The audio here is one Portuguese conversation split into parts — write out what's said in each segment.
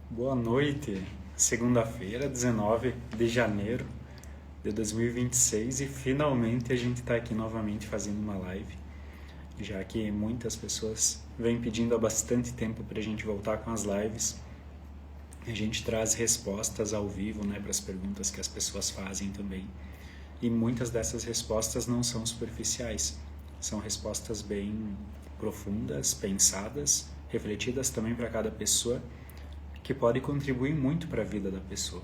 Boa noite, segunda-feira, 19 de janeiro de 2026 e finalmente a gente está aqui novamente fazendo uma live, já que muitas pessoas vêm pedindo há bastante tempo para a gente voltar com as lives. A gente traz respostas ao vivo, né, para as perguntas que as pessoas fazem também. E muitas dessas respostas não são superficiais, são respostas bem profundas, pensadas, refletidas também para cada pessoa, que pode contribuir muito para a vida da pessoa.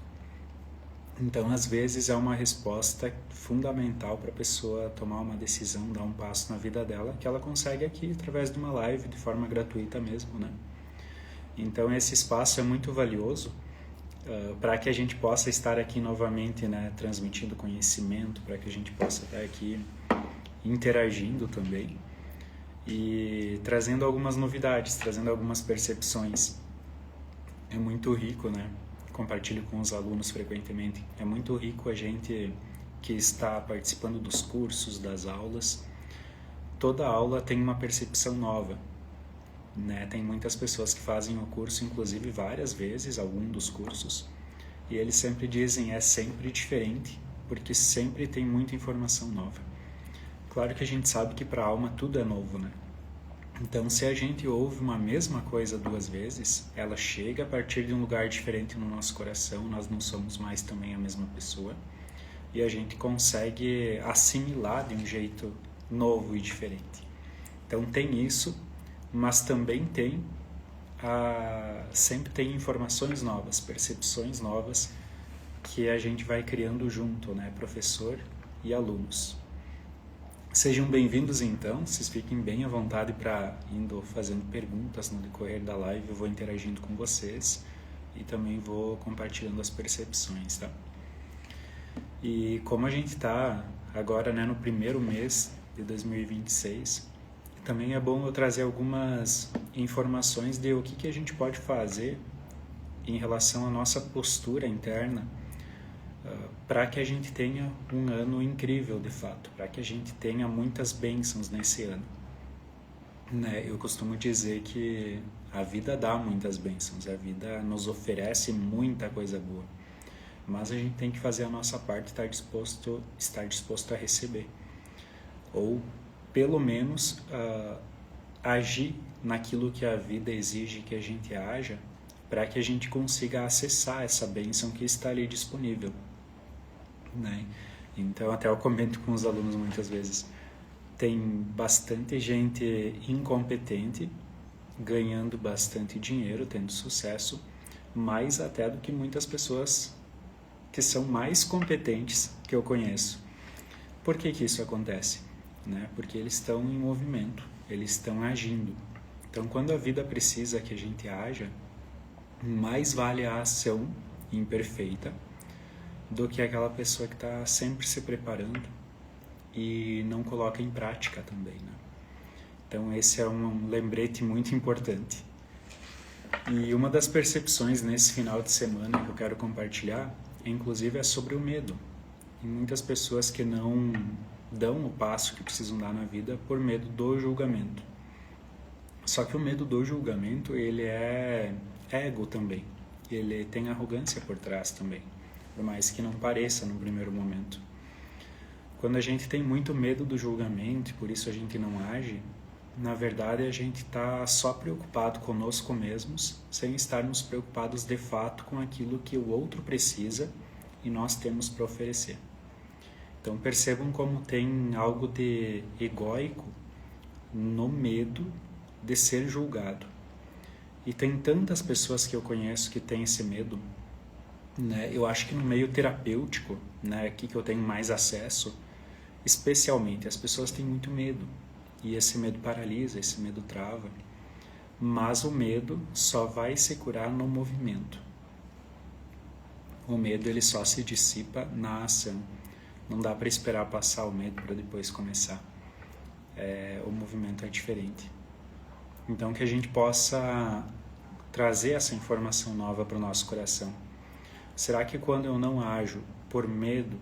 Então, às vezes, é uma resposta fundamental para a pessoa tomar uma decisão, dar um passo na vida dela, que ela consegue aqui através de uma live, de forma gratuita mesmo, né? Então, esse espaço é muito valioso para que a gente possa estar aqui novamente, né, transmitindo conhecimento, para que a gente possa estar aqui interagindo também e trazendo algumas novidades, trazendo algumas percepções. É muito rico, né? Compartilho com os alunos frequentemente. É muito rico a gente que está participando dos cursos, das aulas. Toda aula tem uma percepção nova, né? Tem muitas pessoas que fazem o curso, inclusive várias vezes, algum dos cursos, e eles sempre dizem é sempre diferente, porque sempre tem muita informação nova. Claro que a gente sabe que para a alma tudo é novo, né? Então, se a gente ouve uma mesma coisa duas vezes, ela chega a partir de um lugar diferente no nosso coração, nós não somos mais também a mesma pessoa, e a gente consegue assimilar de um jeito novo e diferente. Então, tem isso, mas também tem, sempre tem informações novas, percepções novas, que a gente vai criando junto, né, professor e alunos. Sejam bem-vindos então, vocês fiquem bem à vontade para indo fazendo perguntas no decorrer da live, eu vou interagindo com vocês e também vou compartilhando as percepções, tá? E como a gente está agora, né, no primeiro mês de 2026, também é bom eu trazer algumas informações de o que a gente pode fazer em relação à nossa postura interna, para que a gente tenha um ano incrível de fato, para que a gente tenha muitas bênçãos nesse ano. Né? Eu costumo dizer que a vida dá muitas bênçãos, a vida nos oferece muita coisa boa, mas a gente tem que fazer a nossa parte, estar disposto a receber, ou pelo menos agir naquilo que a vida exige que a gente haja, para que a gente consiga acessar essa bênção que está ali disponível. Né? Então, até eu comento com os alunos muitas vezes, tem bastante gente incompetente ganhando bastante dinheiro, tendo sucesso, mais até do que muitas pessoas que são mais competentes que eu conheço. Por que isso acontece? Né? Porque eles estão em movimento, eles estão agindo. Então, quando a vida precisa que a gente haja, mais vale a ação imperfeita do que aquela pessoa que está sempre se preparando e não coloca em prática também, né? Então esse é um lembrete muito importante. E uma das percepções nesse final de semana que eu quero compartilhar, inclusive, é sobre o medo. E muitas pessoas que não dão o passo que precisam dar na vida por medo do julgamento. Só que o medo do julgamento, ele é ego também. Ele tem arrogância por trás também, por mais que não pareça no primeiro momento. Quando a gente tem muito medo do julgamento e por isso a gente não age, na verdade a gente está só preocupado conosco mesmos, sem estarmos preocupados de fato com aquilo que o outro precisa e nós temos para oferecer. Então percebam como tem algo de egóico no medo de ser julgado. E tem tantas pessoas que eu conheço que têm esse medo, né? Eu acho que no meio terapêutico, né, aqui que eu tenho mais acesso, especialmente as pessoas têm muito medo, e esse medo paralisa, esse medo trava, mas o medo só vai se curar no movimento. O medo, ele só se dissipa na ação, não dá para esperar passar o medo para depois começar. O movimento é diferente. Então que a gente possa trazer essa informação nova para o nosso coração. Será que quando eu não ajo por medo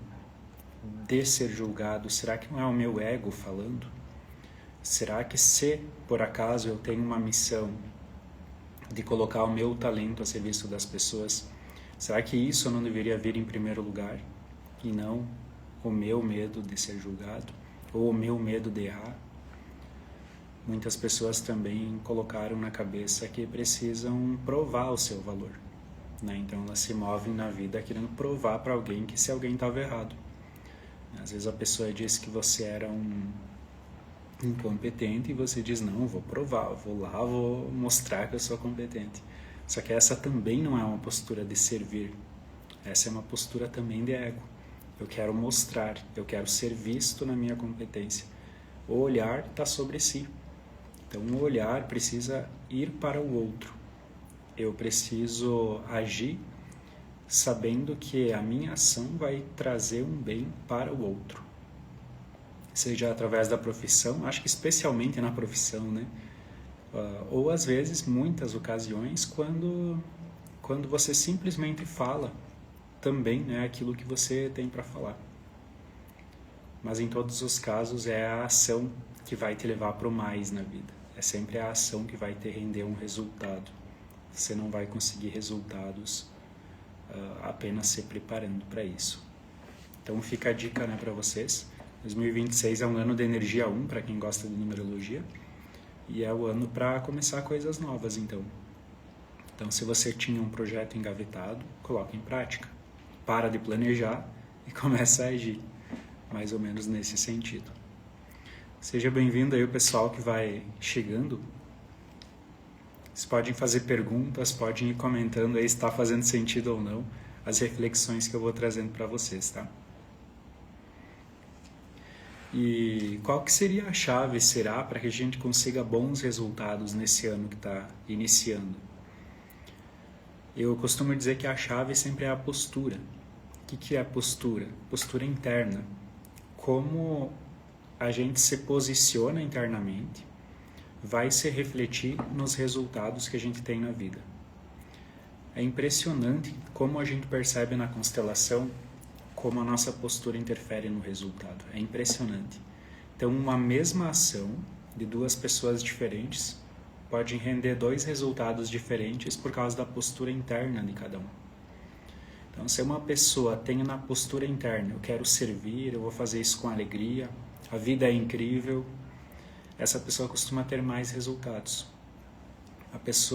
de ser julgado, será que não é o meu ego falando? Será que se por acaso eu tenho uma missão de colocar o meu talento a serviço das pessoas, será que isso não deveria vir em primeiro lugar e não o meu medo de ser julgado ou o meu medo de errar? Muitas pessoas também colocaram na cabeça que precisam provar o seu valor, né? Então elas se movem na vida querendo provar para alguém que se alguém estava errado. Às vezes a pessoa disse que você era um incompetente e você diz, não, vou provar, vou lá, vou mostrar que eu sou competente. Só que essa também não é uma postura de servir, essa é uma postura também de ego. Eu quero mostrar, eu quero ser visto na minha competência. O olhar está sobre si. Então o olhar precisa ir para o outro. Eu preciso agir sabendo que a minha ação vai trazer um bem para o outro. Seja através da profissão, acho que especialmente na profissão, né? Ou às vezes, muitas ocasiões, quando você simplesmente fala também, né, aquilo que você tem para falar. Mas em todos os casos é a ação que vai te levar para o mais na vida. É sempre a ação que vai te render um resultado. Você não vai conseguir resultados apenas se preparando para isso. Então fica a dica, né, para vocês. 2026 é um ano de energia 1 para quem gosta de numerologia e é o ano para começar coisas novas, então. Então se você tinha um projeto engavetado, coloque em prática. Para de planejar e começa a agir, mais ou menos nesse sentido. Seja bem-vindo aí o pessoal que vai chegando. Vocês podem fazer perguntas, podem ir comentando aí se está fazendo sentido ou não as reflexões que eu vou trazendo para vocês, tá? E qual que seria a chave, será, para que a gente consiga bons resultados nesse ano que está iniciando? Eu costumo dizer que a chave sempre é a postura. O que é a postura? Postura interna. Como a gente se posiciona internamente vai se refletir nos resultados que a gente tem na vida. É impressionante como a gente percebe na constelação como a nossa postura interfere no resultado. É impressionante. Então, uma mesma ação de duas pessoas diferentes pode render dois resultados diferentes por causa da postura interna de cada um. Então, se uma pessoa tem na postura interna, eu quero servir, eu vou fazer isso com alegria, a vida é incrível, essa pessoa costuma ter mais resultados.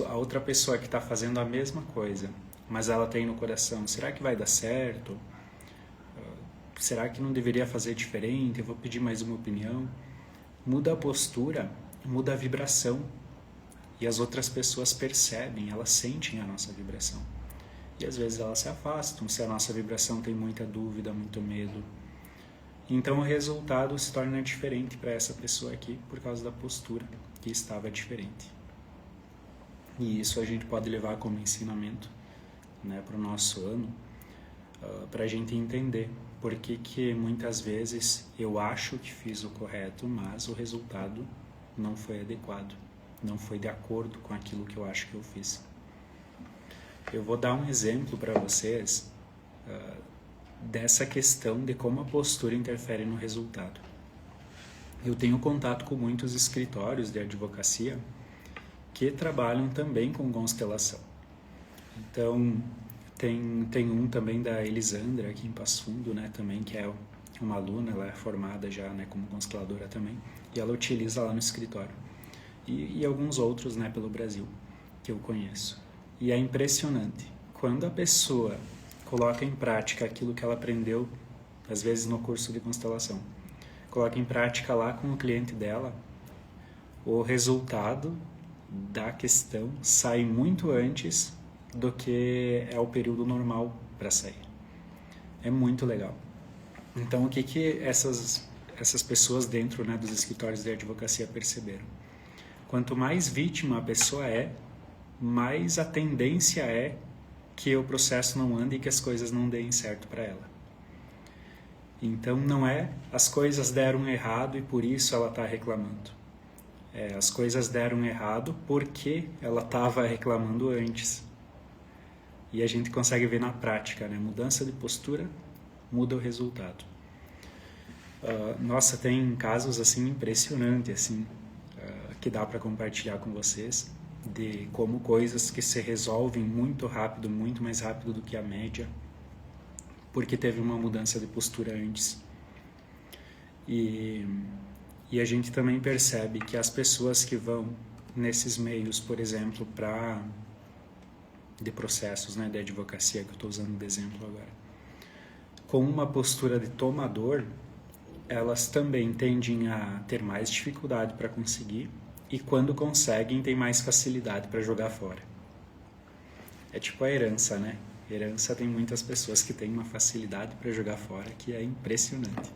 A outra pessoa que está fazendo a mesma coisa, mas ela tem no coração, será que vai dar certo? Será que não deveria fazer diferente? Eu vou pedir mais uma opinião. Muda a postura, muda a vibração. E as outras pessoas percebem, elas sentem a nossa vibração. E às vezes elas se afastam, se a nossa vibração tem muita dúvida, muito medo. Então o resultado se torna diferente para essa pessoa aqui por causa da postura que estava diferente. E isso a gente pode levar como ensinamento, né, para o nosso ano, para a gente entender por que muitas vezes eu acho que fiz o correto, mas o resultado não foi adequado, não foi de acordo com aquilo que eu acho que eu fiz. Eu vou dar um exemplo para vocês dessa questão de como a postura interfere no resultado. Eu tenho contato com muitos escritórios de advocacia que trabalham também com constelação. Então, tem um também da Elisandra aqui em Passo Fundo, né, também, que é uma aluna, ela é formada já, né, como consteladora também, e ela utiliza lá no escritório. E alguns outros, né, pelo Brasil, que eu conheço. E é impressionante. Quando a pessoa coloca em prática aquilo que ela aprendeu, às vezes no curso de constelação, coloca em prática lá com o cliente dela, o resultado da questão sai muito antes do que é o período normal para sair. É muito legal. Então, o que essas pessoas dentro, né, dos escritórios de advocacia perceberam? Quanto mais vítima a pessoa é, mais a tendência é que o processo não ande e que as coisas não deem certo para ela. Então, não é as coisas deram errado e por isso ela está reclamando. As coisas deram errado porque ela estava reclamando antes. E a gente consegue ver na prática, né? Mudança de postura muda o resultado. Nossa, tem casos assim impressionantes assim, que dá para compartilhar com vocês. de como coisas que se resolvem muito rápido, muito mais rápido do que a média, porque teve uma mudança de postura antes. E a gente também percebe que as pessoas que vão nesses meios, por exemplo, de processos, né, de advocacia, que eu estou usando de exemplo agora, com uma postura de tomador, elas também tendem a ter mais dificuldade para conseguir, e quando conseguem, tem mais facilidade para jogar fora. É tipo a herança, né? Herança tem muitas pessoas que têm uma facilidade para jogar fora que é impressionante,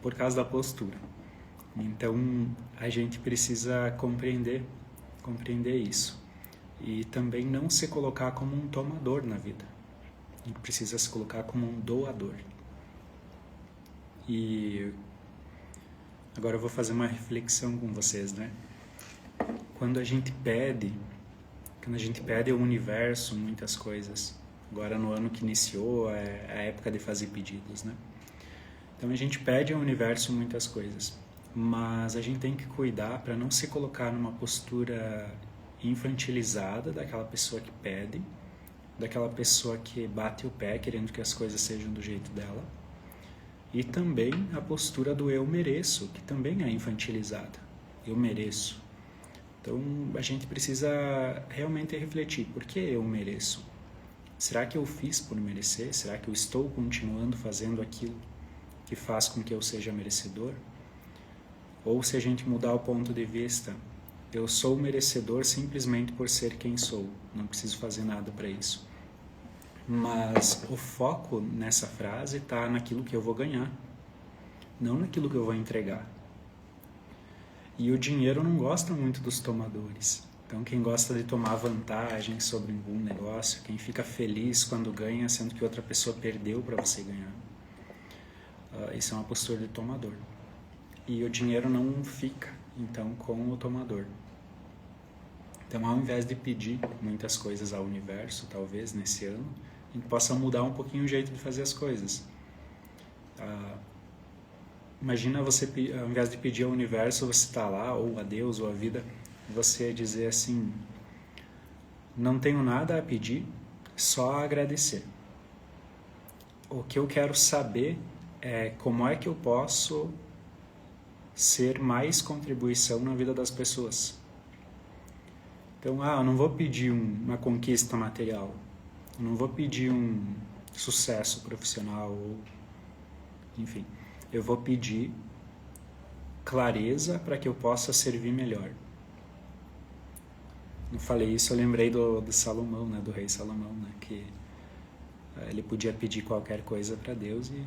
por causa da postura. Então, a gente precisa compreender isso. E também não se colocar como um tomador na vida. A gente precisa se colocar como um doador. E agora eu vou fazer uma reflexão com vocês, né? Quando a gente pede ao universo muitas coisas, agora no ano que iniciou é a época de fazer pedidos, né? Então a gente pede ao universo muitas coisas, mas a gente tem que cuidar para não se colocar numa postura infantilizada daquela pessoa que pede, daquela pessoa que bate o pé querendo que as coisas sejam do jeito dela, e também a postura do eu mereço, que também é infantilizada. Eu mereço. Então a gente precisa realmente refletir, por que eu mereço? Será que eu fiz por merecer? Será que eu estou continuando fazendo aquilo que faz com que eu seja merecedor? Ou se a gente mudar o ponto de vista, eu sou merecedor simplesmente por ser quem sou, não preciso fazer nada para isso. Mas o foco nessa frase está naquilo que eu vou ganhar, não naquilo que eu vou entregar. E o dinheiro não gosta muito dos tomadores. Então quem gosta de tomar vantagem sobre um negócio, quem fica feliz quando ganha, sendo que outra pessoa perdeu para você ganhar. Isso é uma postura de tomador. E o dinheiro não fica, então, com o tomador. Então, ao invés de pedir muitas coisas ao universo, talvez, nesse ano, a gente possa mudar um pouquinho o jeito de fazer as coisas. Imagina você, ao invés de pedir ao universo, você está lá, ou a Deus, ou a vida, você dizer assim, não tenho nada a pedir, só a agradecer. O que eu quero saber é como é que eu posso ser mais contribuição na vida das pessoas. Então, eu não vou pedir uma conquista material, eu não vou pedir um sucesso profissional, enfim, eu vou pedir clareza para que eu possa servir melhor. Eu falei isso, eu lembrei do Salomão, né, do rei Salomão, né, que ele podia pedir qualquer coisa para Deus e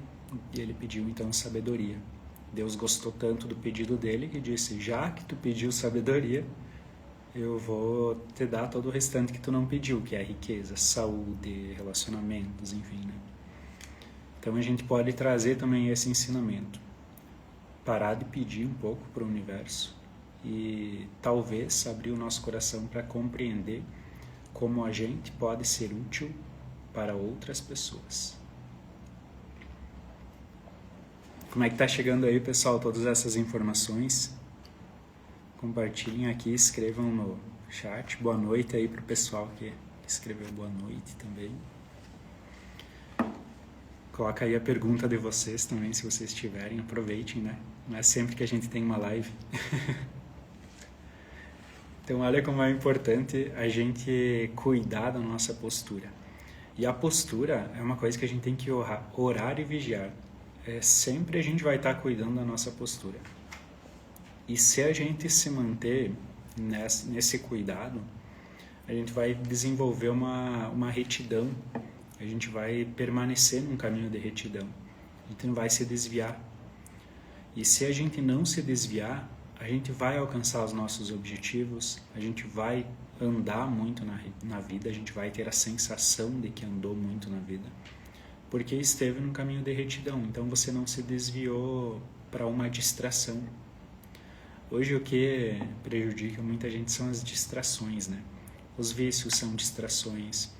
ele pediu então sabedoria. Deus gostou tanto do pedido dele que disse, já que tu pediu sabedoria, eu vou te dar todo o restante que tu não pediu, que é riqueza, saúde, relacionamentos, enfim, né? Então a gente pode trazer também esse ensinamento. Parar de pedir um pouco para o universo e talvez abrir o nosso coração para compreender como a gente pode ser útil para outras pessoas. Como é que tá chegando aí, pessoal, todas essas informações? Compartilhem aqui, escrevam no chat. Boa noite aí pro pessoal que escreveu boa noite também. Coloca aí a pergunta de vocês também, se vocês tiverem, aproveitem, né? Não é sempre que a gente tem uma live. Então, olha como é importante a gente cuidar da nossa postura. E a postura é uma coisa que a gente tem que orar e vigiar. Sempre a gente vai estar cuidando da nossa postura. E se a gente se manter nesse cuidado, a gente vai desenvolver uma retidão, a gente vai permanecer num caminho de retidão, a gente não vai se desviar. E se a gente não se desviar, a gente vai alcançar os nossos objetivos, a gente vai andar muito na vida, a gente vai ter a sensação de que andou muito na vida, porque esteve num caminho de retidão, então você não se desviou para uma distração. Hoje o que prejudica muita gente são as distrações, né? Os vícios são distrações,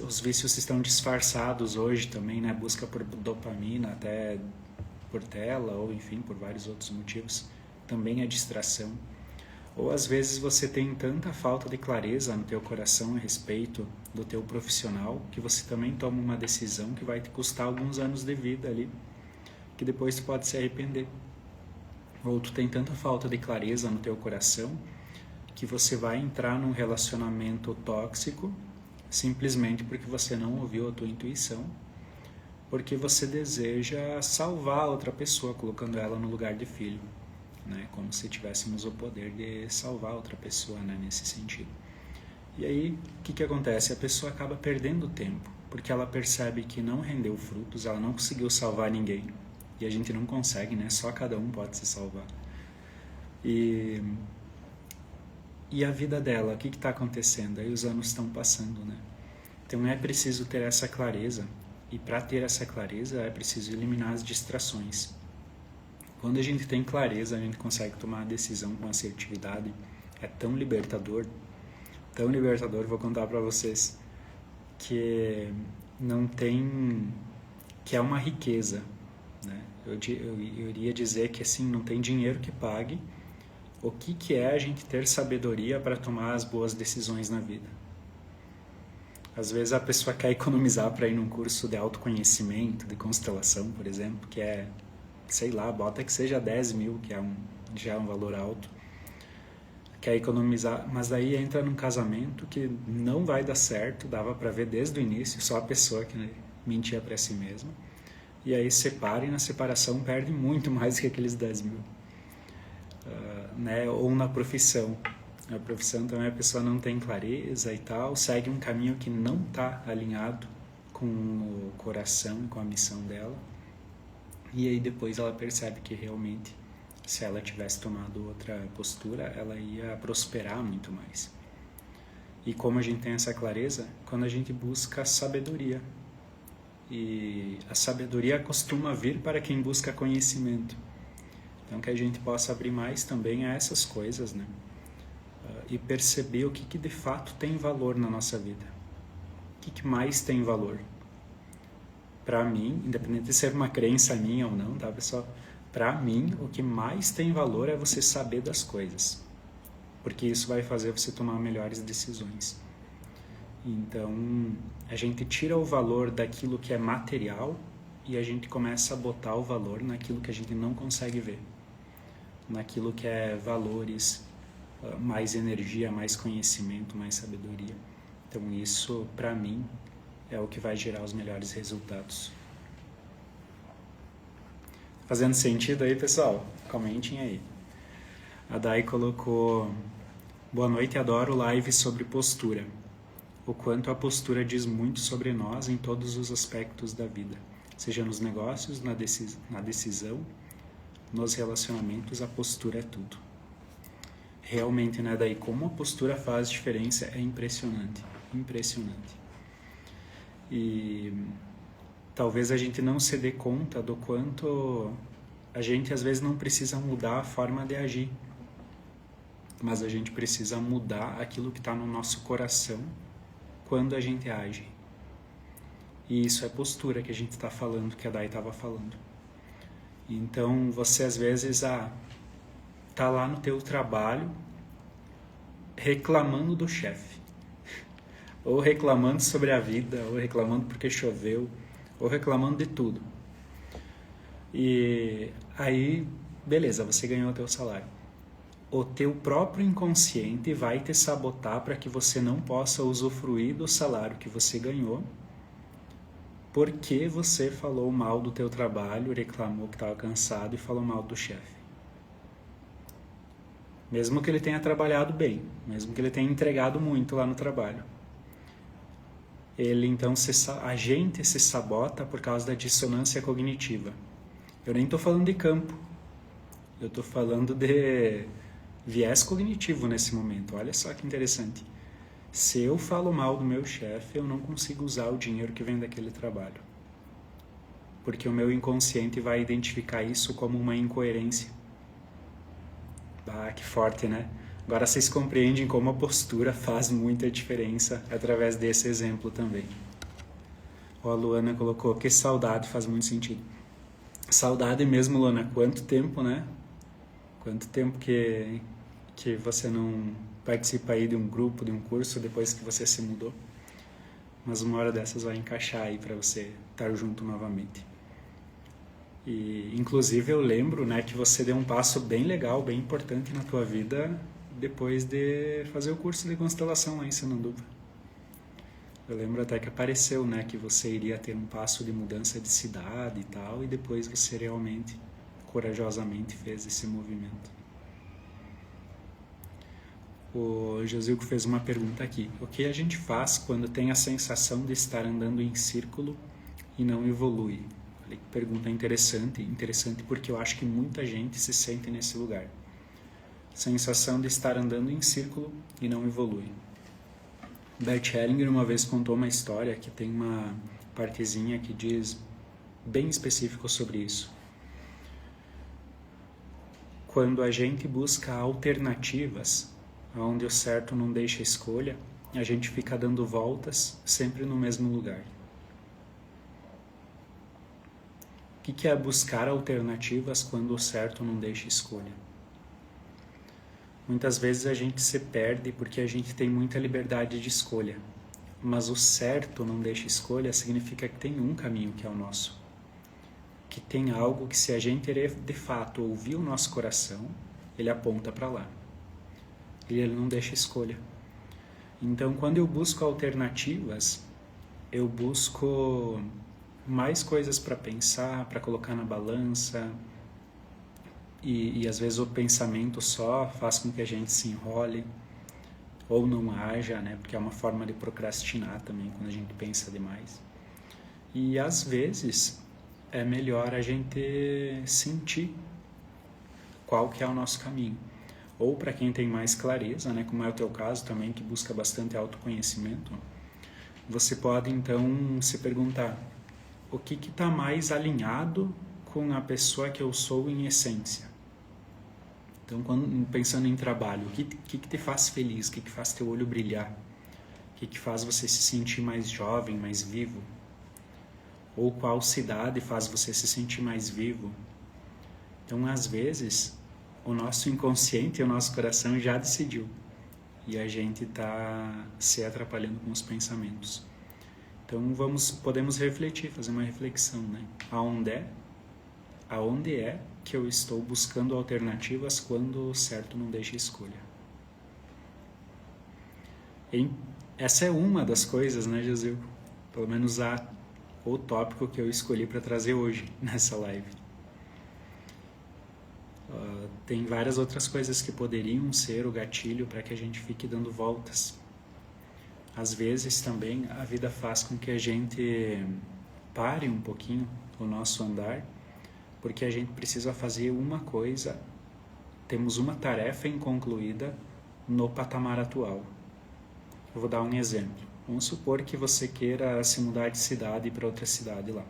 os vícios estão disfarçados hoje também, né? Busca por dopamina, até por tela, ou enfim, por vários outros motivos. também é distração. Ou às vezes você tem tanta falta de clareza no teu coração a respeito do teu profissional que você também toma uma decisão que vai te custar alguns anos de vida ali, que depois tu pode se arrepender. Ou tu tem tanta falta de clareza no teu coração que você vai entrar num relacionamento tóxico simplesmente porque você não ouviu a tua intuição, porque você deseja salvar outra pessoa, colocando ela no lugar de filho, né? Como se tivéssemos o poder de salvar outra pessoa, né? Nesse sentido. E aí, o que acontece? A pessoa acaba perdendo tempo, porque ela percebe que não rendeu frutos, ela não conseguiu salvar ninguém. E a gente não consegue, né? Só cada um pode se salvar. E a vida dela, o que está acontecendo? Aí os anos estão passando, né? Então é preciso ter essa clareza. E para ter essa clareza é preciso eliminar as distrações. Quando a gente tem clareza, a gente consegue tomar a decisão com assertividade. É tão libertador, vou contar para vocês, que não tem, que é uma riqueza, né? Eu iria dizer que assim, não tem dinheiro que pague o que é a gente ter sabedoria para tomar as boas decisões na vida. Às vezes a pessoa quer economizar para ir num curso de autoconhecimento, de constelação, por exemplo, que é, sei lá, bota que seja 10 mil, que já é um valor alto. Quer economizar, mas daí entra num casamento que não vai dar certo, dava para ver desde o início, só a pessoa que mentia para si mesma. E aí separa, e na separação perde muito mais que aqueles 10 mil. Né? Ou na profissão. A profissão também a pessoa não tem clareza e tal, segue um caminho que não está alinhado com o coração, com a missão dela. E aí depois ela percebe que realmente, se ela tivesse tomado outra postura, ela ia prosperar muito mais. E como a gente tem essa clareza? Quando a gente busca sabedoria. E a sabedoria costuma vir para quem busca conhecimento. Então que a gente possa abrir mais também a essas coisas, né? E perceber o que de fato tem valor na nossa vida. O que mais tem valor? Para mim, independente de ser uma crença minha ou não, tá, pessoal? Para mim, o que mais tem valor é você saber das coisas. Porque isso vai fazer você tomar melhores decisões. Então, a gente tira o valor daquilo que é material e a gente começa a botar o valor naquilo que a gente não consegue ver. Naquilo que é valores, mais energia, mais conhecimento, mais sabedoria. Então isso, para mim, é o que vai gerar os melhores resultados. Fazendo sentido aí, pessoal? Comentem aí. A Dai colocou: boa noite, adoro live sobre postura. O quanto a postura diz muito sobre nós em todos os aspectos da vida. Seja nos negócios, na decisão, nos relacionamentos, a postura é tudo. Realmente, né, daí como a postura faz diferença é impressionante, impressionante. E talvez a gente não se dê conta do quanto a gente às vezes não precisa mudar a forma de agir, mas a gente precisa mudar aquilo que está no nosso coração quando a gente age. E isso é postura que a gente está falando, que a Dai estava falando. Então você às vezes tá lá no teu trabalho reclamando do chefe, ou reclamando sobre a vida, ou reclamando porque choveu, ou reclamando de tudo. E aí, beleza, você ganhou o teu salário. O teu próprio inconsciente vai te sabotar para que você não possa usufruir do salário que você ganhou, porque você falou mal do teu trabalho, reclamou que estava cansado e falou mal do chefe. Mesmo que ele tenha trabalhado bem, mesmo que ele tenha entregado muito lá no trabalho. A gente se sabota por causa da dissonância cognitiva. Eu nem estou falando de campo, eu estou falando de viés cognitivo nesse momento. Olha só que interessante. Se eu falo mal do meu chefe, eu não consigo usar o dinheiro que vem daquele trabalho. Porque o meu inconsciente vai identificar isso como uma incoerência. Ah, que forte, né? Agora vocês compreendem como a postura faz muita diferença através desse exemplo também. A Luana colocou que saudade, faz muito sentido. Saudade mesmo, Luana. Quanto tempo, né? Quanto tempo que você não participa aí de um grupo, de um curso, depois que você se mudou? Mas uma hora dessas vai encaixar aí para você estar junto novamente. E, inclusive, eu lembro, né, que você deu um passo bem legal, bem importante na tua vida depois de fazer o curso de constelação lá em Sananduva. Eu lembro até que apareceu, né, que você iria ter um passo de mudança de cidade e tal, e depois você realmente, corajosamente fez esse movimento. O Josilco fez uma pergunta aqui. O que a gente faz quando tem a sensação de estar andando em círculo e não evolui? Falei que pergunta interessante porque eu acho que muita gente se sente nesse lugar. Sensação de estar andando em círculo e não evolui. Bert Hellinger uma vez contou uma história que tem uma partezinha que diz bem específico sobre isso. Quando a gente busca alternativas, onde o certo não deixa escolha, a gente fica dando voltas sempre no mesmo lugar. O que é buscar alternativas quando o certo não deixa escolha? Muitas vezes a gente se perde porque a gente tem muita liberdade de escolha, mas o certo não deixa escolha significa que tem um caminho que é o nosso. Que tem algo que, se a gente de fato ouvir o nosso coração, ele aponta para lá. E ele não deixa escolha. Então, quando eu busco alternativas, eu busco mais coisas para pensar, para colocar na balança, e às vezes o pensamento só faz com que a gente se enrole, ou não haja, né? Porque é uma forma de procrastinar também, quando a gente pensa demais. E às vezes é melhor a gente sentir qual que é o nosso caminho. Ou para quem tem mais clareza, né, como é o teu caso também, que busca bastante autoconhecimento, você pode então se perguntar: o que está mais alinhado com a pessoa que eu sou em essência? Então, pensando em trabalho, o que te faz feliz? O que faz teu olho brilhar? O que faz você se sentir mais jovem, mais vivo? Ou qual cidade faz você se sentir mais vivo? Então, às vezes, o nosso inconsciente e o nosso coração já decidiu. E a gente está se atrapalhando com os pensamentos. Então, podemos refletir, fazer uma reflexão, né? Aonde é que eu estou buscando alternativas quando o certo não deixa escolha? Essa é uma das coisas, né, Jesus? Pelo menos o tópico que eu escolhi para trazer hoje nessa live. Tem várias outras coisas que poderiam ser o gatilho para que a gente fique dando voltas. Às vezes também a vida faz com que a gente pare um pouquinho o nosso andar, porque a gente precisa fazer uma coisa, temos uma tarefa inconcluída no patamar atual. Eu vou dar um exemplo. Vamos supor que você queira se mudar de cidade para outra cidade lá.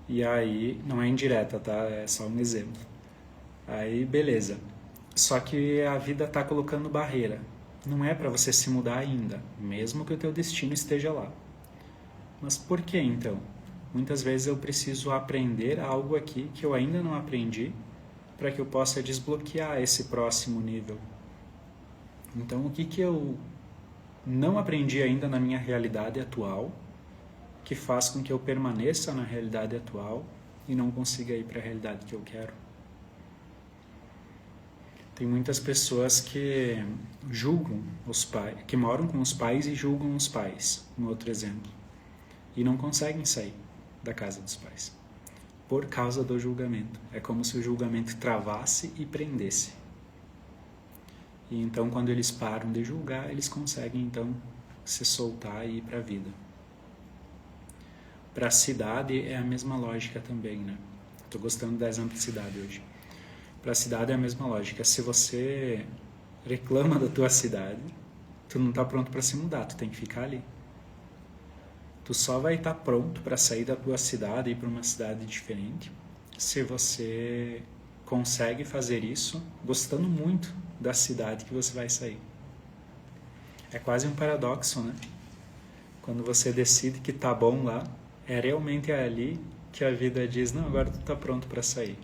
E aí, não é indireta, tá? É só um exemplo. Aí, beleza. Só que a vida está colocando barreira. Não é para você se mudar ainda, mesmo que o teu destino esteja lá. Mas por que então? Muitas vezes eu preciso aprender algo aqui que eu ainda não aprendi para que eu possa desbloquear esse próximo nível. Então, o que eu não aprendi ainda na minha realidade atual que faz com que eu permaneça na realidade atual e não consiga ir para a realidade que eu quero? Tem muitas pessoas que julgam os pais, que moram com os pais e julgam os pais, um outro exemplo, e não conseguem sair da casa dos pais por causa do julgamento. É como se o julgamento travasse e prendesse. E então, quando eles param de julgar, eles conseguem então se soltar e ir para a vida. Para a cidade é a mesma lógica também, né? Estou gostando da exemplo de cidade hoje. Para a cidade é a mesma lógica. Se você reclama da tua cidade, tu não está pronto para se mudar, tu tem que ficar ali. Tu só vai estar pronto para sair da tua cidade e ir para uma cidade diferente se você consegue fazer isso gostando muito da cidade que você vai sair. É quase um paradoxo, né? Quando você decide que tá bom lá, é realmente ali que a vida diz: não, agora tu tá pronto para sair.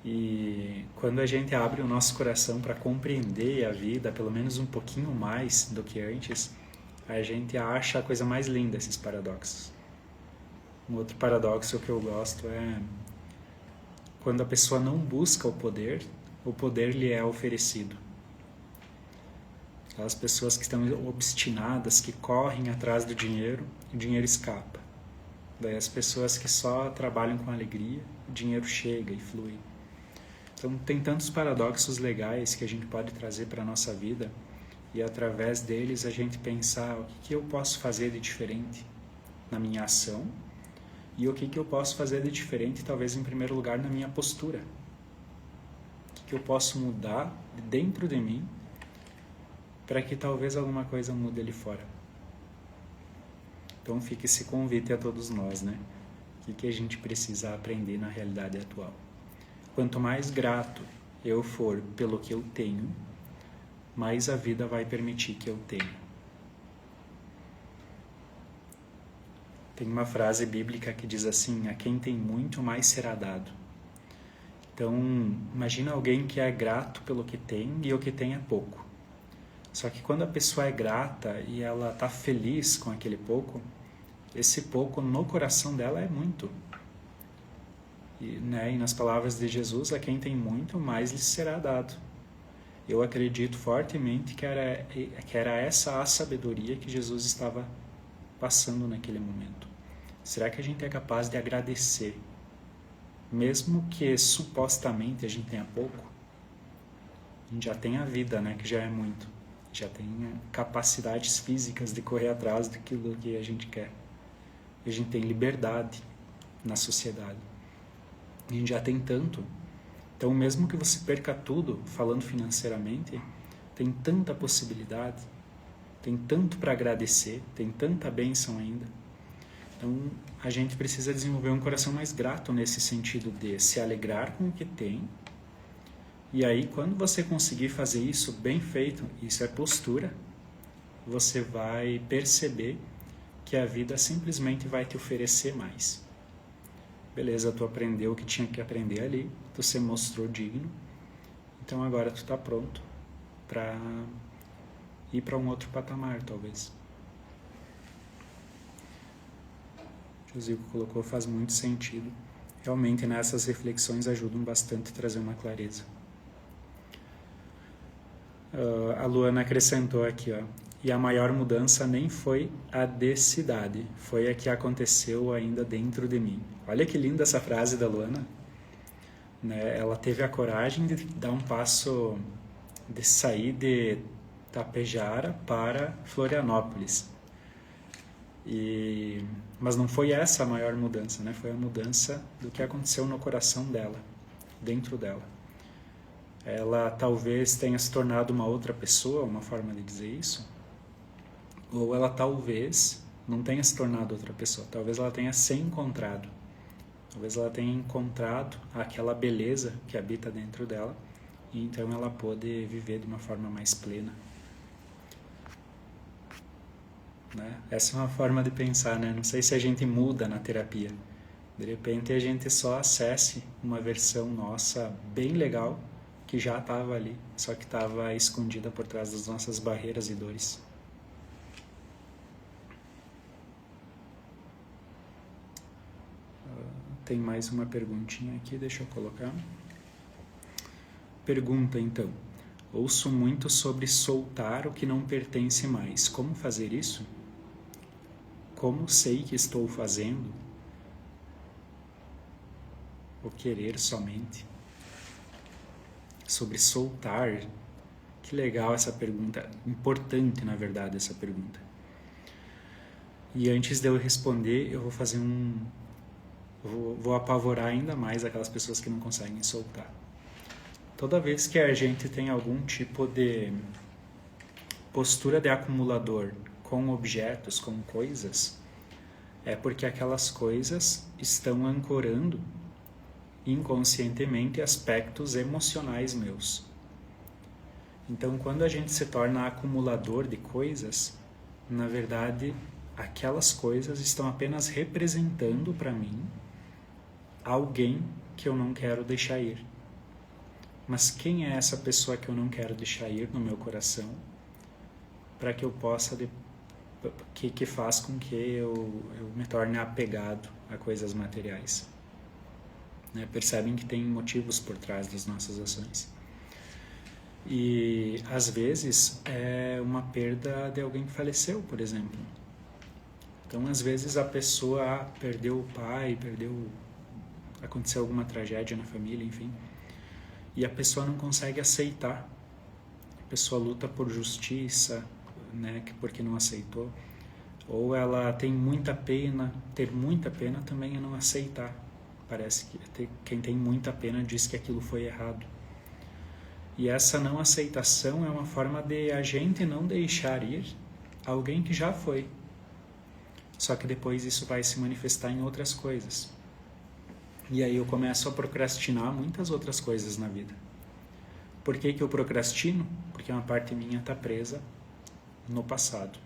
E quando a gente abre o nosso coração para compreender a vida, pelo menos um pouquinho mais do que antes, a gente acha a coisa mais linda, esses paradoxos. Um outro paradoxo que eu gosto é quando a pessoa não busca o poder lhe é oferecido. Aquelas pessoas que estão obstinadas, que correm atrás do dinheiro, o dinheiro escapa. Daí as pessoas que só trabalham com alegria, o dinheiro chega e flui. Então tem tantos paradoxos legais que a gente pode trazer para a nossa vida e através deles a gente pensar o que eu posso fazer de diferente na minha ação e o que eu posso fazer de diferente, talvez em primeiro lugar, na minha postura. O que eu posso mudar dentro de mim para que talvez alguma coisa mude ali fora. Então fica esse convite a todos nós, né? O que a gente precisa aprender na realidade atual. Quanto mais grato eu for pelo que eu tenho, mais a vida vai permitir que eu tenha. Tem uma frase bíblica que diz assim: a quem tem muito, mais será dado. Então, imagina alguém que é grato pelo que tem e o que tem é pouco. Só que quando a pessoa é grata e ela está feliz com aquele pouco, esse pouco no coração dela é muito. E nas palavras de Jesus, a quem tem muito, mais lhe será dado. Eu acredito fortemente que era essa a sabedoria que Jesus estava passando naquele momento. Será que a gente é capaz de agradecer, mesmo que supostamente a gente tenha pouco? A gente já tem a vida, né, que já é muito. Já tem capacidades físicas de correr atrás daquilo que a gente quer. A gente tem liberdade na sociedade. A gente já tem tanto. Então, mesmo que você perca tudo, falando financeiramente, tem tanta possibilidade, tem tanto para agradecer, tem tanta bênção ainda. Então, a gente precisa desenvolver um coração mais grato nesse sentido de se alegrar com o que tem. E aí, quando você conseguir fazer isso bem feito, isso é postura, você vai perceber que a vida simplesmente vai te oferecer mais. Beleza, tu aprendeu o que tinha que aprender ali, tu se mostrou digno, então agora tu está pronto para ir para um outro patamar, talvez. Josico colocou, faz muito sentido. Realmente, nessas reflexões ajudam bastante a trazer uma clareza. A Luana acrescentou aqui, ó, e a maior mudança nem foi a de cidade, foi a que aconteceu ainda dentro de mim. Olha que linda essa frase da Luana. Né? Ela teve a coragem de dar um passo, de sair de Tapejara para Florianópolis. Mas não foi essa a maior mudança, né? Foi a mudança do que aconteceu no coração dela, dentro dela. Ela talvez tenha se tornado uma outra pessoa, uma forma de dizer isso, ou ela talvez não tenha se tornado outra pessoa, talvez ela tenha se encontrado, talvez ela tenha encontrado aquela beleza que habita dentro dela, e então ela pôde viver de uma forma mais plena. Né? Essa é uma forma de pensar, né? Não sei se a gente muda na terapia. De repente a gente só acesse uma versão nossa bem legal, que já estava ali, só que estava escondida por trás das nossas barreiras e dores. Tem mais uma perguntinha aqui, deixa eu colocar. Pergunta então: ouço muito sobre soltar o que não pertence mais. Como fazer isso? Como sei que estou fazendo? O querer somente? Sobre soltar. Que legal essa pergunta. Importante, na verdade, essa pergunta. E antes de eu responder, eu vou fazer vou apavorar ainda mais aquelas pessoas que não conseguem soltar. Toda vez que a gente tem algum tipo de postura de acumulador com objetos, com coisas, é porque aquelas coisas estão ancorando inconscientemente aspectos emocionais meus. Então, quando a gente se torna acumulador de coisas, na verdade, aquelas coisas estão apenas representando para mim alguém que eu não quero deixar ir. mas quem é essa pessoa que eu não quero deixar ir no meu coração para que eu possa, que faz com que eu me torne apegado a coisas materiais. Né? Percebem que tem motivos por trás das nossas ações. E às vezes é uma perda de alguém que faleceu, por exemplo. Então às vezes a pessoa perdeu o pai, aconteceu alguma tragédia na família, enfim, e a pessoa não consegue aceitar. A pessoa luta por justiça, né, porque não aceitou, ou ela tem muita pena. Ter muita pena também é não aceitar. Parece que quem tem muita pena diz que aquilo foi errado. E essa não aceitação é uma forma de a gente não deixar ir alguém que já foi. Só que depois isso vai se manifestar em outras coisas. E aí eu começo a procrastinar muitas outras coisas na vida. Por que eu procrastino? Porque uma parte minha está presa no passado.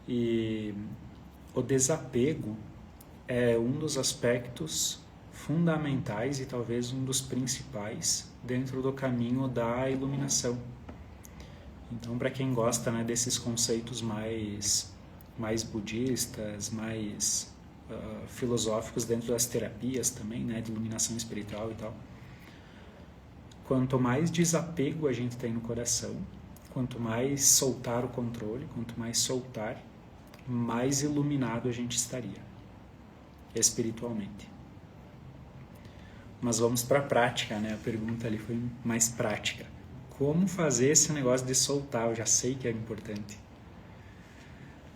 E o desapego é um dos aspectos fundamentais e talvez um dos principais dentro do caminho da iluminação. Então, para quem gosta, né, desses conceitos mais budistas, mais filosóficos dentro das terapias também, né, de iluminação espiritual e tal, quanto mais desapego a gente tem no coração, quanto mais soltar o controle, quanto mais soltar, mais iluminado a gente estaria espiritualmente. Mas vamos para a prática, né? A pergunta ali foi mais prática. Como fazer esse negócio de soltar? Eu já sei que é importante.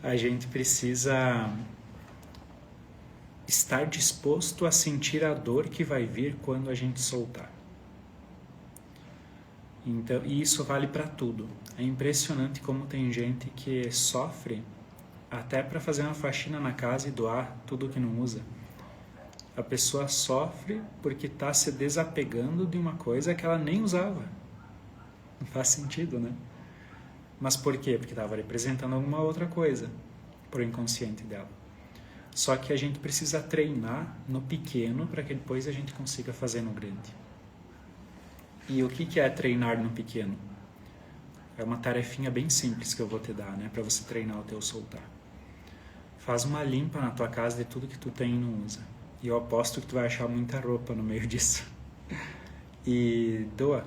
A gente precisa estar disposto a sentir a dor que vai vir quando a gente soltar. Então, e isso vale para tudo. É impressionante como tem gente que sofre até para fazer uma faxina na casa e doar tudo que não usa. A pessoa sofre porque está se desapegando de uma coisa que ela nem usava. Não faz sentido, né? Mas por quê? Porque estava representando alguma outra coisa para o inconsciente dela. Só que a gente precisa treinar no pequeno para que depois a gente consiga fazer no grande. E o que é treinar no pequeno? É uma tarefinha bem simples que eu vou te dar, né? Para você treinar o teu soltar. Faz uma limpa na tua casa de tudo que tu tem e não usa. E eu aposto que tu vai achar muita roupa no meio disso. E doa.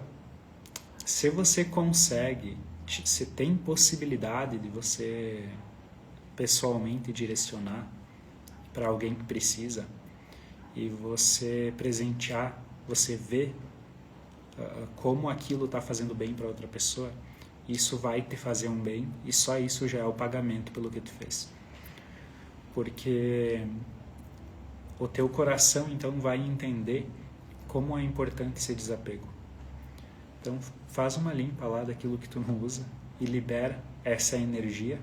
Se você consegue, se tem possibilidade de você pessoalmente direcionar para alguém que precisa e você presentear, você vê como aquilo está fazendo bem para outra pessoa, isso vai te fazer um bem e só isso já é o pagamento pelo que tu fez. Porque o teu coração então vai entender como é importante esse desapego. Então faz uma limpa lá daquilo que tu não usa e libera essa energia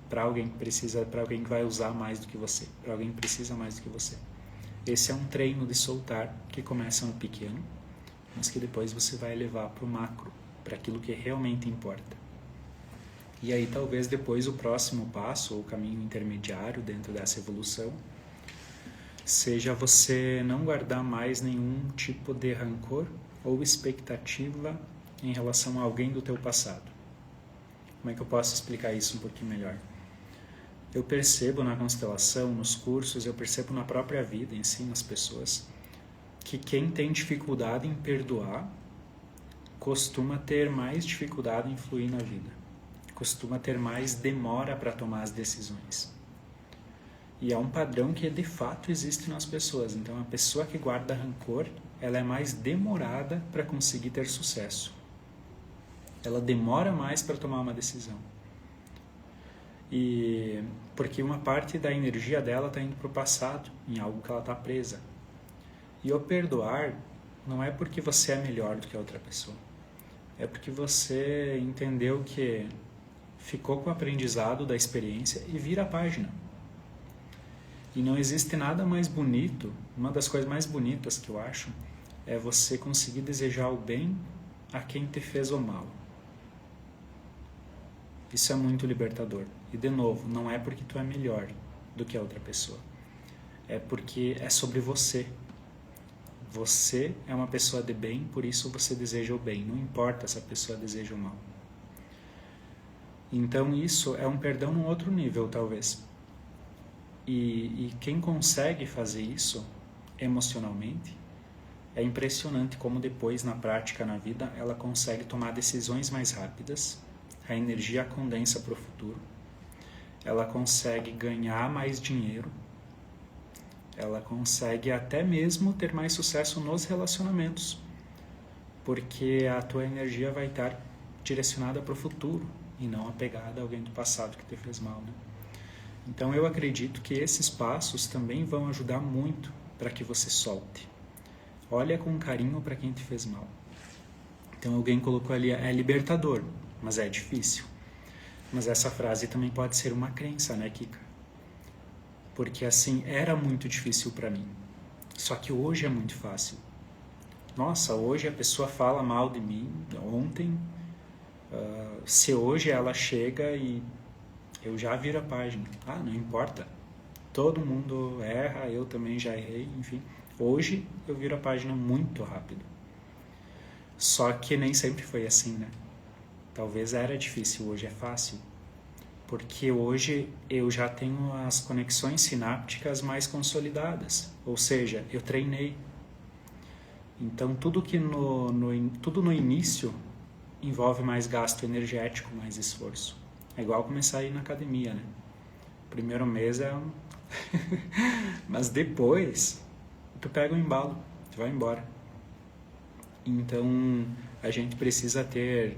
para alguém que precisa, para alguém que vai usar mais do que você, para alguém que precisa mais do que você. Esse é um treino de soltar que começa no pequeno, mas que depois você vai levar para o macro, para aquilo que realmente importa. E aí talvez depois o próximo passo, ou o caminho intermediário dentro dessa evolução, seja você não guardar mais nenhum tipo de rancor ou expectativa em relação a alguém do teu passado. Como é que eu posso explicar isso um pouquinho melhor? Eu percebo na constelação, nos cursos, eu percebo na própria vida em si, nas pessoas, que quem tem dificuldade em perdoar costuma ter mais dificuldade em fluir na vida. Costuma ter mais demora para tomar as decisões. E é um padrão que de fato existe nas pessoas. Então a pessoa que guarda rancor, ela é mais demorada para conseguir ter sucesso. Ela demora mais para tomar uma decisão. E porque uma parte da energia dela está indo para o passado, em algo que ela está presa. E o perdoar não é porque você é melhor do que a outra pessoa. É porque você entendeu que ficou com o aprendizado da experiência e vira a página. E não existe nada mais bonito, uma das coisas mais bonitas que eu acho, é você conseguir desejar o bem a quem te fez o mal. Isso é muito libertador. E de novo, não é porque tu é melhor do que a outra pessoa. É porque é sobre você. Você é uma pessoa de bem, por isso você deseja o bem. Não importa se a pessoa deseja o mal. Então isso é um perdão num outro nível, talvez. E quem consegue fazer isso emocionalmente, é impressionante como depois, na prática, na vida, ela consegue tomar decisões mais rápidas, a energia condensa para o futuro, ela consegue ganhar mais dinheiro, ela consegue até mesmo ter mais sucesso nos relacionamentos, porque a tua energia vai estar direcionada para o futuro e não apegada a alguém do passado que te fez mal, né? Então eu acredito que esses passos também vão ajudar muito para que você solte. Olha com carinho para quem te fez mal. Então alguém colocou ali, é libertador, mas é difícil. Mas essa frase também pode ser uma crença, né, Kika? Porque assim, era muito difícil para mim. Só que hoje é muito fácil. Nossa, hoje a pessoa fala mal de mim, ontem, se hoje ela chega e eu já viro a página. Ah, não importa. Todo mundo erra, eu também já errei, enfim. Hoje eu viro a página muito rápido. Só que nem sempre foi assim, né? Talvez era difícil, hoje é fácil. Porque hoje eu já tenho as conexões sinápticas mais consolidadas. Ou seja, eu treinei. Então tudo tudo no início envolve mais gasto energético, mais esforço. É igual começar a ir na academia, né? Primeiro mês é mas depois tu pega o embalo, tu vai embora. Então a gente precisa ter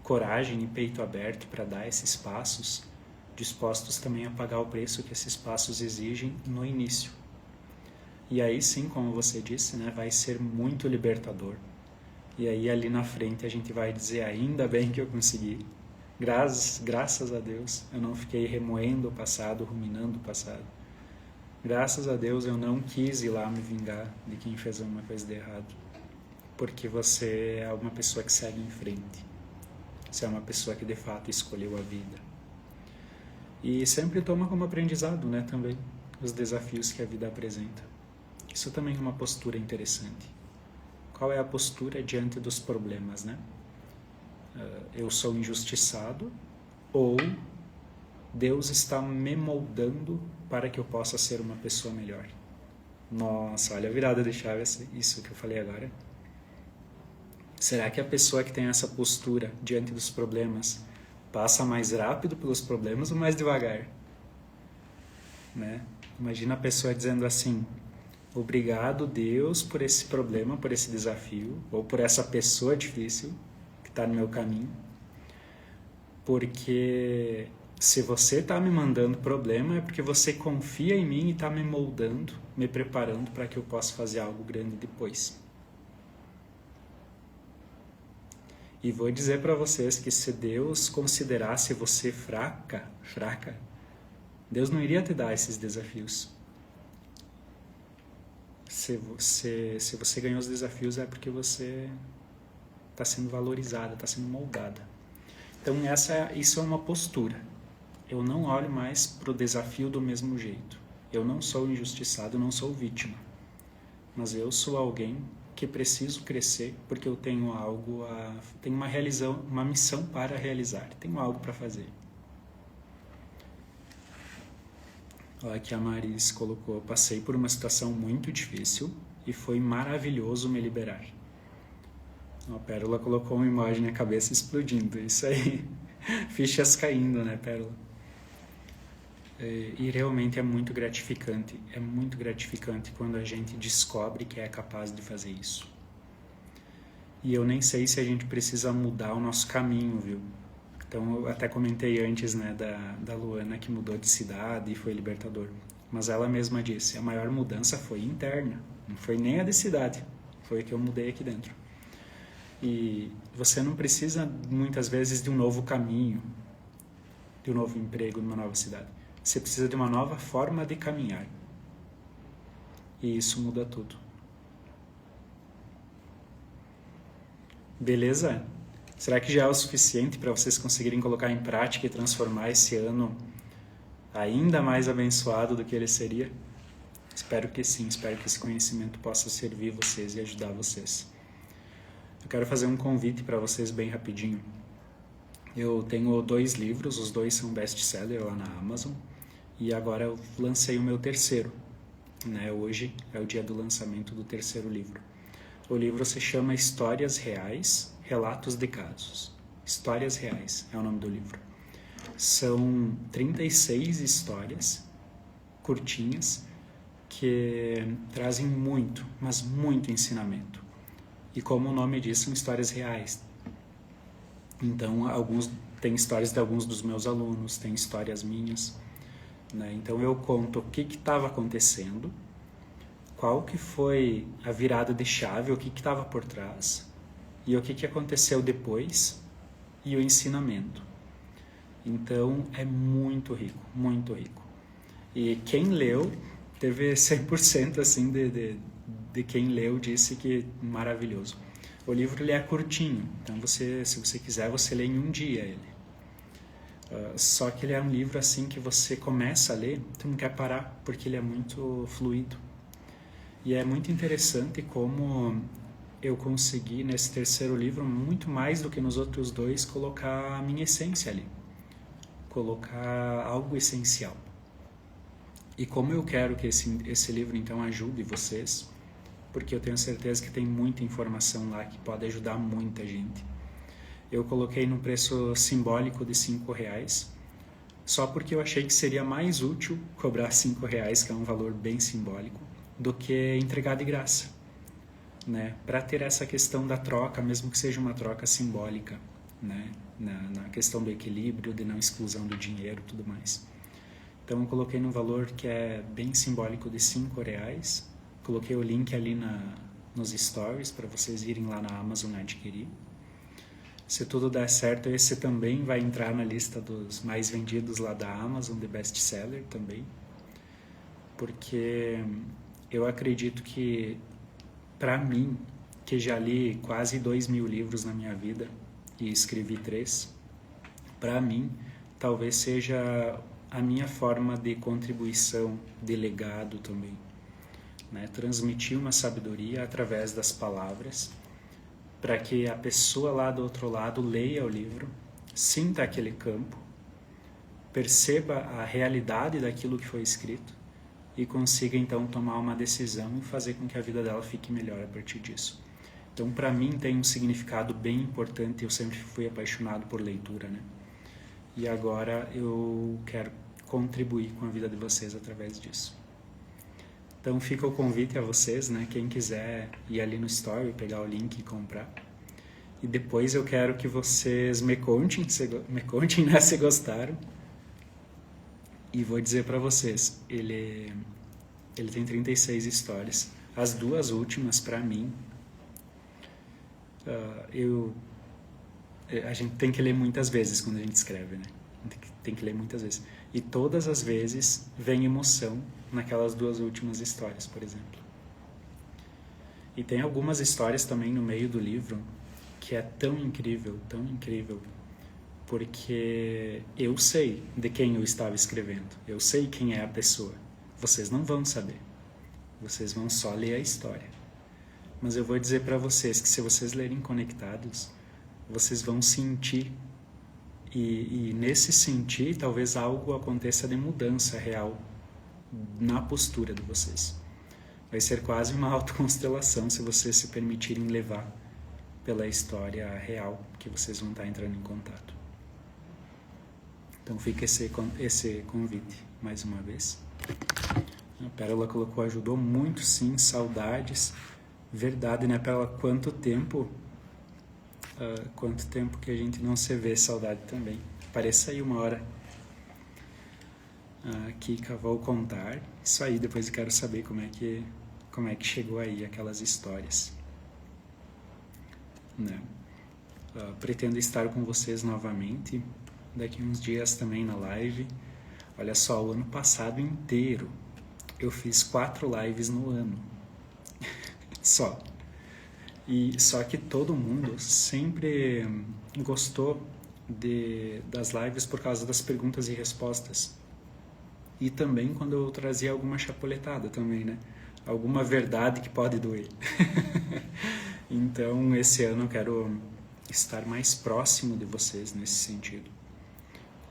coragem e peito aberto para dar esses passos, dispostos também a pagar o preço que esses passos exigem no início. E aí sim, como você disse, né, vai ser muito libertador. E aí ali na frente a gente vai dizer, ainda bem que eu consegui. Graças a Deus eu não fiquei remoendo o passado, ruminando o passado. Graças a Deus eu não quis ir lá me vingar de quem fez alguma coisa de errado. Porque você é uma pessoa que segue em frente. Você é uma pessoa que de fato escolheu a vida. E sempre toma como aprendizado, né, também, os desafios que a vida apresenta. Isso também é uma postura interessante. Qual é a postura diante dos problemas, né? Eu sou injustiçado ou Deus está me moldando para que eu possa ser uma pessoa melhor? Nossa, olha a virada de chave, isso que eu falei agora. Será que a pessoa que tem essa postura diante dos problemas passa mais rápido pelos problemas ou mais devagar? Né? Imagina a pessoa dizendo assim, obrigado Deus por esse problema, por esse desafio, ou por essa pessoa difícil que está no meu caminho, porque se você está me mandando problema é porque você confia em mim e está me moldando, me preparando para que eu possa fazer algo grande depois. E vou dizer para vocês que se Deus considerasse você fraca, Deus não iria te dar esses desafios. Se você ganhou os desafios é porque você está sendo valorizada, está sendo moldada. Então isso é uma postura. Eu não olho mais para o desafio do mesmo jeito. Eu não sou injustiçado, não sou vítima. Mas eu sou alguém que preciso crescer porque eu tenho tenho uma missão para realizar, tenho algo para fazer. Olha que a Maris colocou, passei por uma situação muito difícil e foi maravilhoso me liberar. A Pérola colocou uma imagem na cabeça explodindo, isso aí, fichas caindo, né, Pérola? E realmente é muito gratificante quando a gente descobre que é capaz de fazer isso. E eu nem sei se a gente precisa mudar o nosso caminho, viu? Então eu até comentei antes, né, da Luana que mudou de cidade e foi libertador. Mas ela mesma disse, a maior mudança foi interna, não foi nem a de cidade, foi a que eu mudei aqui dentro. E você não precisa muitas vezes de um novo caminho, de um novo emprego numa nova cidade. Você precisa de uma nova forma de caminhar. E isso muda tudo. Beleza? Será que já é o suficiente para vocês conseguirem colocar em prática e transformar esse ano ainda mais abençoado do que ele seria? Espero que sim, espero que esse conhecimento possa servir vocês e ajudar vocês. Eu quero fazer um convite para vocês bem rapidinho. Eu tenho 2 livros, os 2 são best-seller lá na Amazon, e agora eu lancei o meu terceiro, né? Hoje é o dia do lançamento do terceiro livro. O livro se chama Histórias Reais, Relatos de Casos. Histórias Reais é o nome do livro. São 36 histórias curtinhas que trazem muito, mas muito ensinamento. E como o nome diz, são histórias reais. Então, tem histórias de alguns dos meus alunos, tem histórias minhas, né? Então eu conto o que estava acontecendo, qual que foi a virada de chave, o que estava por trás, e o que aconteceu depois, e o ensinamento. Então é muito rico, muito rico. E quem leu, teve 100% assim de quem leu disse que maravilhoso. O livro ele é curtinho, então se você quiser, você lê em um dia ele. Só que ele é um livro assim que você começa a ler, tu não quer parar, porque ele é muito fluido. E é muito interessante como eu consegui, nesse terceiro livro, muito mais do que nos outros 2, colocar a minha essência ali. Colocar algo essencial. E como eu quero que esse livro, então, ajude vocês, porque eu tenho certeza que tem muita informação lá que pode ajudar muita gente. Eu coloquei num preço simbólico de R$5, só porque eu achei que seria mais útil cobrar R$5, que é um valor bem simbólico, do que entregar de graça, né? Para ter essa questão da troca, mesmo que seja uma troca simbólica, né? Na questão do equilíbrio, de não exclusão do dinheiro e tudo mais. Então eu coloquei num valor que é bem simbólico de R$5. Coloquei o link ali nos stories para vocês irem lá na Amazon adquirir. Se tudo der certo, esse também vai entrar na lista dos mais vendidos lá da Amazon, de best-seller também. Porque eu acredito que, para mim, que já li quase 2.000 livros na minha vida e escrevi 3, para mim, talvez seja a minha forma de contribuição, de legado também. Né? Transmitir uma sabedoria através das palavras, para que a pessoa lá do outro lado leia o livro, sinta aquele campo, perceba a realidade daquilo que foi escrito e consiga então tomar uma decisão e fazer com que a vida dela fique melhor a partir disso. Então, para mim, tem um significado bem importante. Eu sempre fui apaixonado por leitura, né? E agora eu quero contribuir com a vida de vocês através disso. Então fica o convite a vocês, né? Quem quiser ir ali no Story, pegar o link e comprar. E depois eu quero que vocês me contem, né, se gostaram. E vou dizer para vocês, ele tem 36 histórias. As 2 últimas, para mim, a gente tem que ler muitas vezes quando a gente escreve, né? Tem que ler muitas vezes. E todas as vezes vem emoção naquelas 2 últimas histórias, por exemplo. E tem algumas histórias também no meio do livro que é tão incrível, porque eu sei de quem eu estava escrevendo. Eu sei quem é a pessoa. Vocês não vão saber. Vocês vão só ler a história. Mas eu vou dizer para vocês que se vocês lerem conectados, vocês vão sentir. E nesse sentir, talvez algo aconteça de mudança real na postura de vocês. Vai ser quase uma autoconstelação se vocês se permitirem levar pela história real que vocês vão estar entrando em contato. Então fica esse convite mais uma vez. A Pérola colocou, ajudou muito sim, saudades. Verdade, né, Pérola? Quanto tempo que a gente não se vê, saudade também. Apareça aí uma hora. Kika, vou contar. Isso aí, depois eu quero saber como é que chegou aí aquelas histórias. Né? Pretendo estar com vocês novamente daqui uns dias também na live. Olha só, o ano passado inteiro eu fiz 4 lives no ano. Só que todo mundo sempre gostou das lives por causa das perguntas e respostas. e também quando eu trazia alguma chapuletada também, né? Alguma verdade que pode doer. Então, esse ano eu quero estar mais próximo de vocês nesse sentido.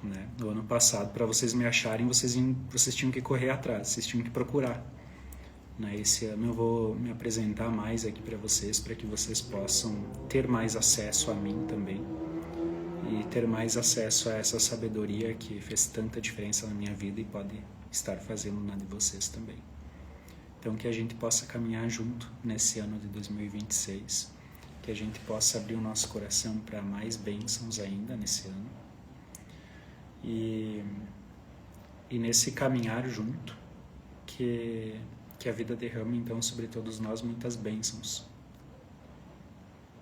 Né? No ano passado, para vocês me acharem, vocês tinham que correr atrás, vocês tinham que procurar. Né? Esse ano eu vou me apresentar mais aqui para que vocês possam ter mais acesso a mim também e ter mais acesso a essa sabedoria que fez tanta diferença na minha vida e pode estar fazendo na de vocês também. Então, que a gente possa caminhar junto nesse ano de 2026, que a gente possa abrir o nosso coração para mais bênçãos ainda nesse ano. E nesse caminhar junto, que a vida derrame, então, sobre todos nós muitas bênçãos.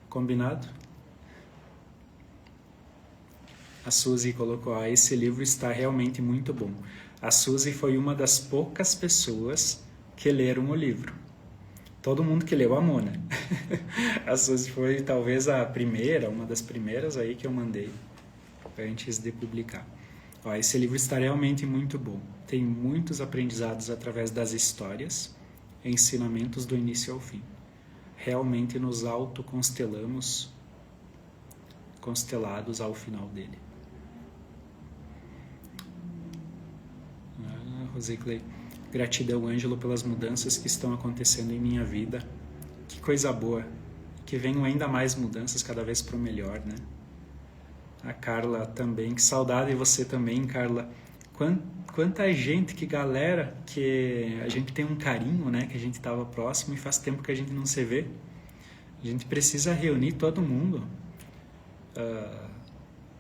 Combinado? A Suzy colocou, esse livro está realmente muito bom. A Suzy foi uma das poucas pessoas que leram o livro. Todo mundo que leu amou, né? A Suzy foi talvez uma das primeiras aí que eu mandei antes de publicar. Esse livro está realmente muito bom. Tem muitos aprendizados através das histórias, ensinamentos do início ao fim. Realmente nos autoconstelamos, constelados ao final dele. Rosiclei, gratidão, Ângelo, pelas mudanças que estão acontecendo em minha vida. Que coisa boa. Que venham ainda mais mudanças, cada vez para o melhor, né? A Carla também, que saudade de você também, Carla. Quanta gente, que galera, que a gente tem um carinho, né? Que a gente estava próximo e faz tempo que a gente não se vê. A gente precisa reunir todo mundo.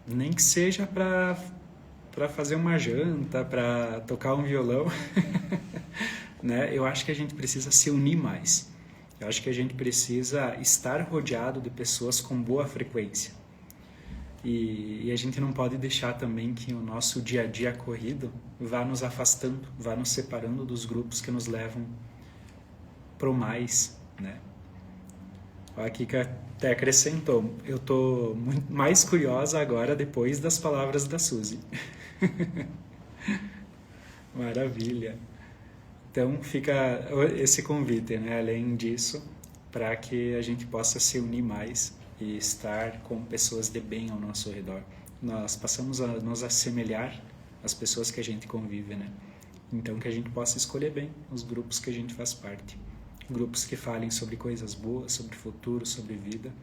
Nem que seja para fazer uma janta, para tocar um violão. Né? Eu acho que a gente precisa se unir mais. Eu acho que a gente precisa estar rodeado de pessoas com boa frequência. E a gente não pode deixar também que o nosso dia a dia corrido vá nos afastando, vá nos separando dos grupos que nos levam pro mais, né? Aqui que até acrescentou, eu tô muito mais curiosa agora depois das palavras da Suzy. Maravilha. Então fica esse convite, né? Além disso, para que a gente possa se unir mais e estar com pessoas de bem ao nosso redor. Nós passamos a nos assemelhar às pessoas que a gente convive, né? Então que a gente possa escolher bem os grupos que a gente faz parte. Grupos que falem sobre coisas boas, sobre futuro, sobre vida,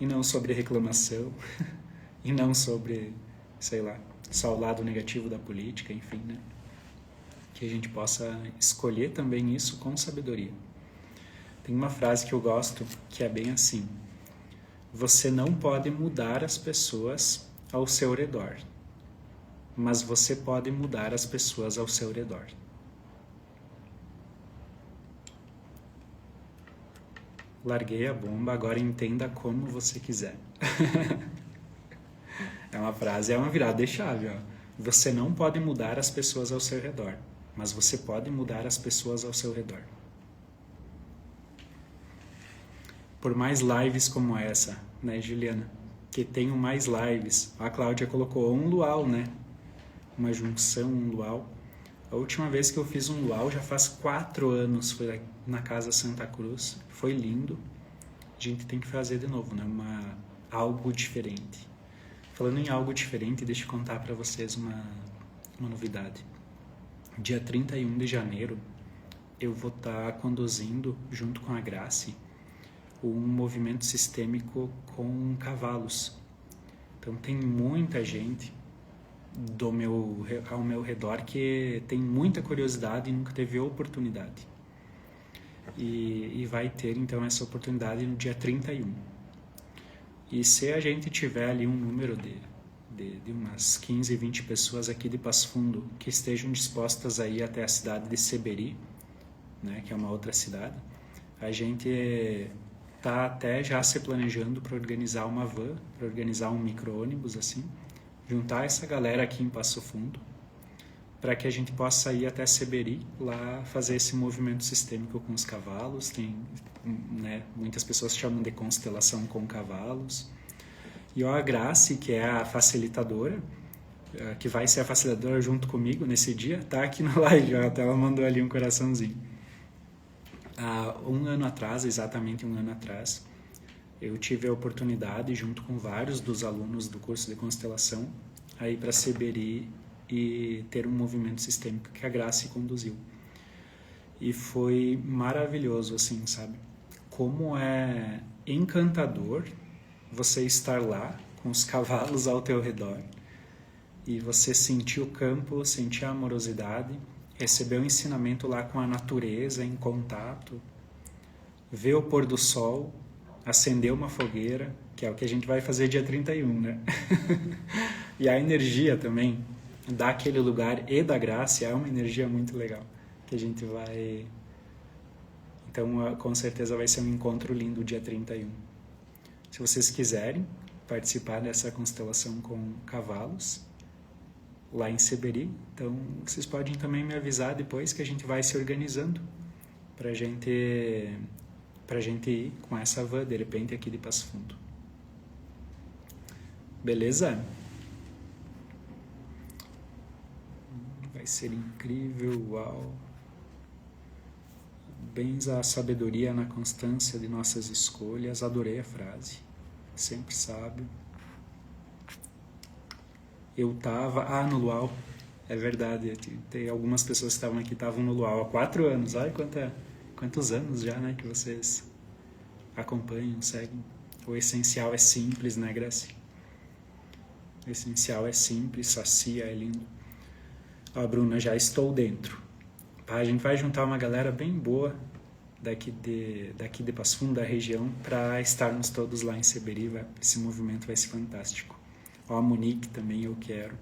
e não sobre reclamação, e não sobre, sei lá, só o lado negativo da política, enfim, né? Que a gente possa escolher também isso com sabedoria. Tem uma frase que eu gosto que é bem assim: você não pode mudar as pessoas ao seu redor, mas você pode mudar as pessoas ao seu redor. Larguei a bomba, agora entenda como você quiser. É uma frase, é uma virada de chave, ó. Você não pode mudar as pessoas ao seu redor, mas você pode mudar as pessoas ao seu redor. Por mais lives como essa, né, Juliana? Que tenham mais lives. A Cláudia colocou um luau, né? Uma junção, um luau. A última vez que eu fiz um luau já faz 4 anos, foi na Casa Santa Cruz. Foi lindo. A gente tem que fazer de novo, né? Algo diferente. Falando em algo diferente, deixa eu contar para vocês uma novidade. Dia 31 de janeiro, eu vou estar conduzindo, junto com a Grace, um movimento sistêmico com cavalos. Então tem muita gente ao meu redor que tem muita curiosidade e nunca teve oportunidade. E vai ter então essa oportunidade no dia 31. E se a gente tiver ali um número de umas 15, 20 pessoas aqui de Passo Fundo que estejam dispostas a ir até a cidade de Seberi, né, que é uma outra cidade, a gente está até já se planejando para organizar uma van, para organizar um micro-ônibus, assim, juntar essa galera aqui em Passo Fundo, para que a gente possa ir até Seberi, lá fazer esse movimento sistêmico com os cavalos. Tem, né, muitas pessoas chamam de constelação com cavalos. E a Grace, que é a facilitadora, que vai ser a facilitadora junto comigo nesse dia, tá aqui na live, ó, até ela mandou ali um coraçãozinho. Há um ano atrás, exatamente um ano atrás, eu tive a oportunidade, junto com vários dos alunos do curso de constelação, a ir para Seberi e ter um movimento sistêmico que a Grace conduziu. E foi maravilhoso, assim, sabe? Como é encantador você estar lá com os cavalos ao teu redor e você sentir o campo, sentir a amorosidade, receber o ensinamento lá com a natureza em contato, ver o pôr do sol, acender uma fogueira, que é o que a gente vai fazer dia 31, né? E a energia também daquele lugar e da Graça é uma energia muito legal, que a gente vai... Então, com certeza vai ser um encontro lindo dia 31. Se vocês quiserem participar dessa constelação com cavalos, lá em Seberi, então vocês podem também me avisar depois que a gente vai se organizando pra gente ir com essa van, de repente, aqui de Passo Fundo. Beleza? Vai ser incrível, uau! Bens à sabedoria na constância de nossas escolhas. Adorei a frase. Sempre sábio. Eu tava... no Luau. É verdade. Tem algumas pessoas que estavam aqui, estavam no Luau há 4 anos. Olha quantos anos já, né, que vocês acompanham, seguem. O essencial é simples, né, Grace? O essencial é simples, sacia, é lindo. Ó, Bruna, já estou dentro. A gente vai juntar uma galera bem boa daqui de Passo Fundo, da região, para estarmos todos lá em Seberi. Esse movimento vai ser fantástico. Ó, a Monique também eu quero.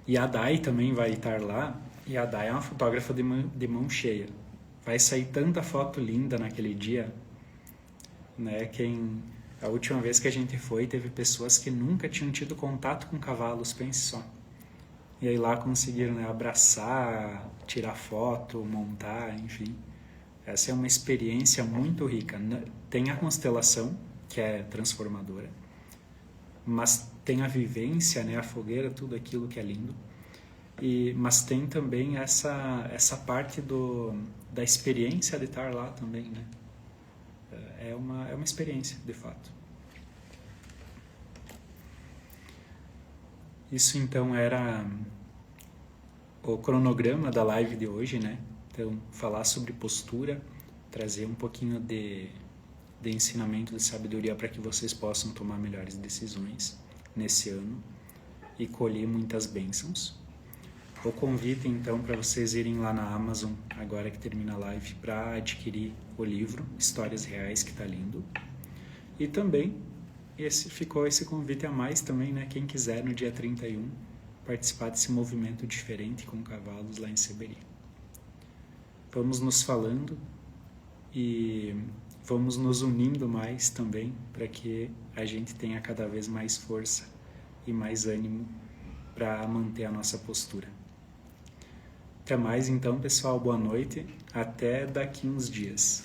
E a Dai também vai estar lá. E a Dai é uma fotógrafa de mão cheia. Vai sair tanta foto linda naquele dia, né? A última vez que a gente foi, teve pessoas que nunca tinham tido contato com cavalos, pense só. E aí lá conseguiram, né, abraçar, tirar foto, montar, enfim. Essa é uma experiência muito rica. Tem a constelação, que é transformadora, mas tem a vivência, né, a fogueira, tudo aquilo que é lindo. Mas tem também essa parte da experiência de estar lá também, né? É uma experiência, de fato. Isso então era o cronograma da live de hoje, né? Então, falar sobre postura, trazer um pouquinho de ensinamento de sabedoria para que vocês possam tomar melhores decisões nesse ano e colher muitas bênçãos. O convite então para vocês irem lá na Amazon, agora que termina a live, para adquirir o livro Histórias Reais, que está lindo. E também ficou esse convite a mais também, né? Quem quiser no dia 31 participar desse movimento diferente com cavalos lá em Seberi. Vamos nos falando e vamos nos unindo mais também para que a gente tenha cada vez mais força e mais ânimo para manter a nossa postura. Até mais então, pessoal. Boa noite. Até daqui uns dias.